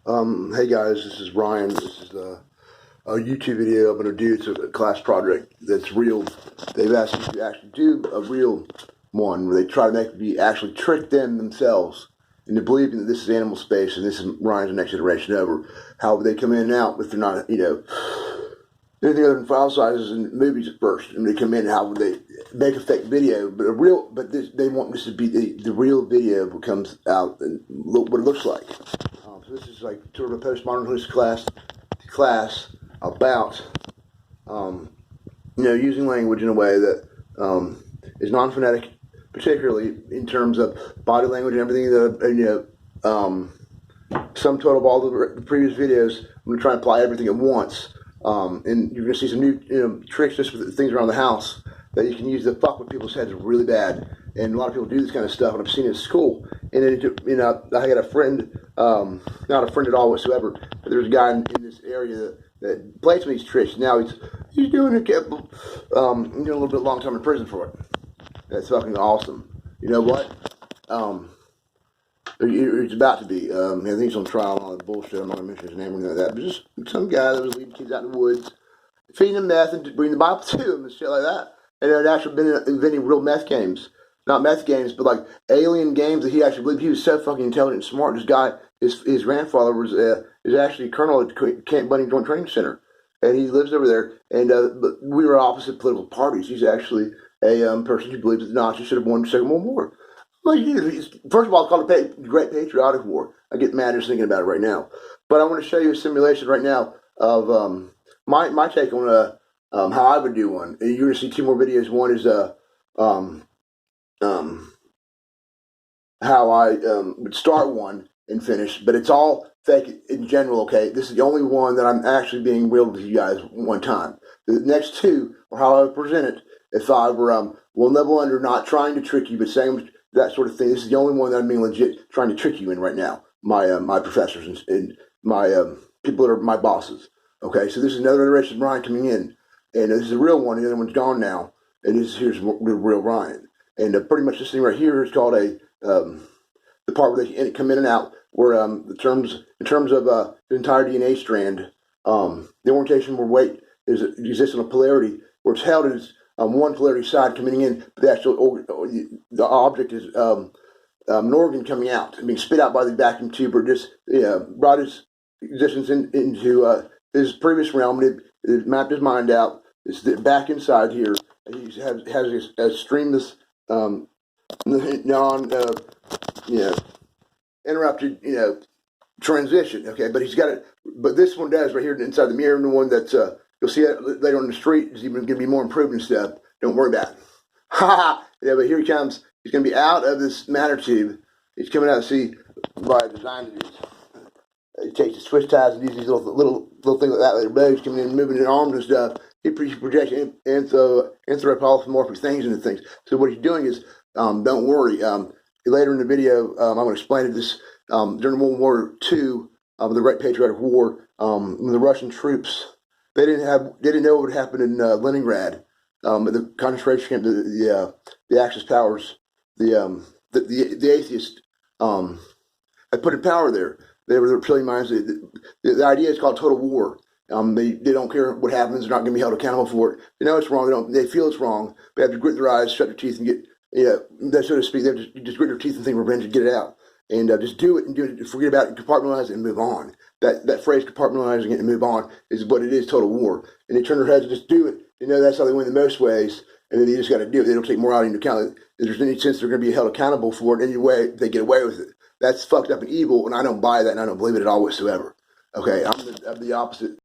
Hey guys, this is Ryan. This is a YouTube video I'm going to do. It's a class project that's real. They've asked me to actually do a real one where they try to make me actually trick them themselves into believing that this is animal space and this is Ryan's next generation over. How they come in and out if they're not, anything other than file sizes and movies at first. And they come in, how would they make a fake video? They want this to be the real video becomes out and what it looks like. So this is like sort of a postmodernist class about using language in a way that is non-phonetic, particularly in terms of body language and everything that sum total of all the previous videos. I'm going to try and apply everything at once, and you're going to see some new tricks just with things around the house that you can use to fuck with people's heads really bad. And a lot of people do this kind of stuff, and I've seen it at school. And then, I got a friend, not a friend at all whatsoever, but there's a guy in this area that plays with these tricks. Now he's doing a little bit long time in prison for it. That's fucking awesome. You know what? It's about to be. I think he's on trial and all that bullshit. I'm not gonna mention his name or anything like that. But just some guy that was leading kids out in the woods, feeding them meth and bringing the Bible to them and shit like that. And they'd actually been inventing real meth games. Not meth games, but like alien games that he actually believed. He was so fucking intelligent and smart. This guy, his grandfather is actually a colonel at Camp Bunning Joint Training Center. And he lives over there. And but we were opposite political parties. He's actually a person who believes that the Nazis should have won the Second World War. Like, first of all, it's called the Great Patriotic War. I get mad just thinking about it right now. But I want to show you a simulation right now of my take on how I would do one. You're going to see two more videos. One is how I would start one and finish, but it's all fake in general, okay? This is the only one that I'm actually being real with you guys one time. The next two are how I would present it if I were one level under, not trying to trick you, but saying that sort of thing. This is the only one that I'm being legit trying to trick you in right now. My professors and my people that are my bosses. Okay, so this is another iteration of Ryan coming in, and this is a real one. The other one's gone now, and here's the real Ryan. And pretty much this thing right here is called the part where they come in and out, where in terms of the entire DNA strand, the orientation where weight exists on a polarity, where it's held as one polarity side coming in, but the object is an organ coming out and being spit out by the vacuum tube, or just brought his existence into his previous realm. It mapped his mind out. It's back inside here. He has a streamless non interrupted transition. Okay, but he's got it. But this one does right here inside the mirror, and the one that's you'll see it later on the street is even going to be more improved and stuff. Don't worry about it. Ha ha! Yeah, but here he comes. He's going to be out of this matter tube. He's coming out to see what I designed it is. He takes the switch ties and uses these little things like that. Like bows coming in, moving his arms and stuff. He projects anthropomorphic things into things. So what he's doing is, don't worry. Later in the video, I'm going to explain this. During World War II, the Great Patriotic War, when the Russian troops they didn't know what would happen in Leningrad, at the concentration camp. The Axis powers, the atheists, had put in power there. They were the reptilian minds. The idea is called total war. They don't care what happens. They're not going to be held accountable for it. They know it's wrong. They feel it's wrong. They have to grit their eyes, shut their teeth, and get that, so to speak. They have to just grit their teeth and think revenge and get it out, and just do it and do it. Forget about it, compartmentalize it, and move on. That phrase, compartmentalizing it and move on, is what it is. Total war. And they turn their heads and just do it. They know that's how they win in most ways. And then you just got to do it. They don't take morality into account. If there's any sense they're going to be held accountable for it anyway, they get away with it. That's fucked up and evil, and I don't buy that, and I don't believe it at all whatsoever. Okay, I'm the opposite.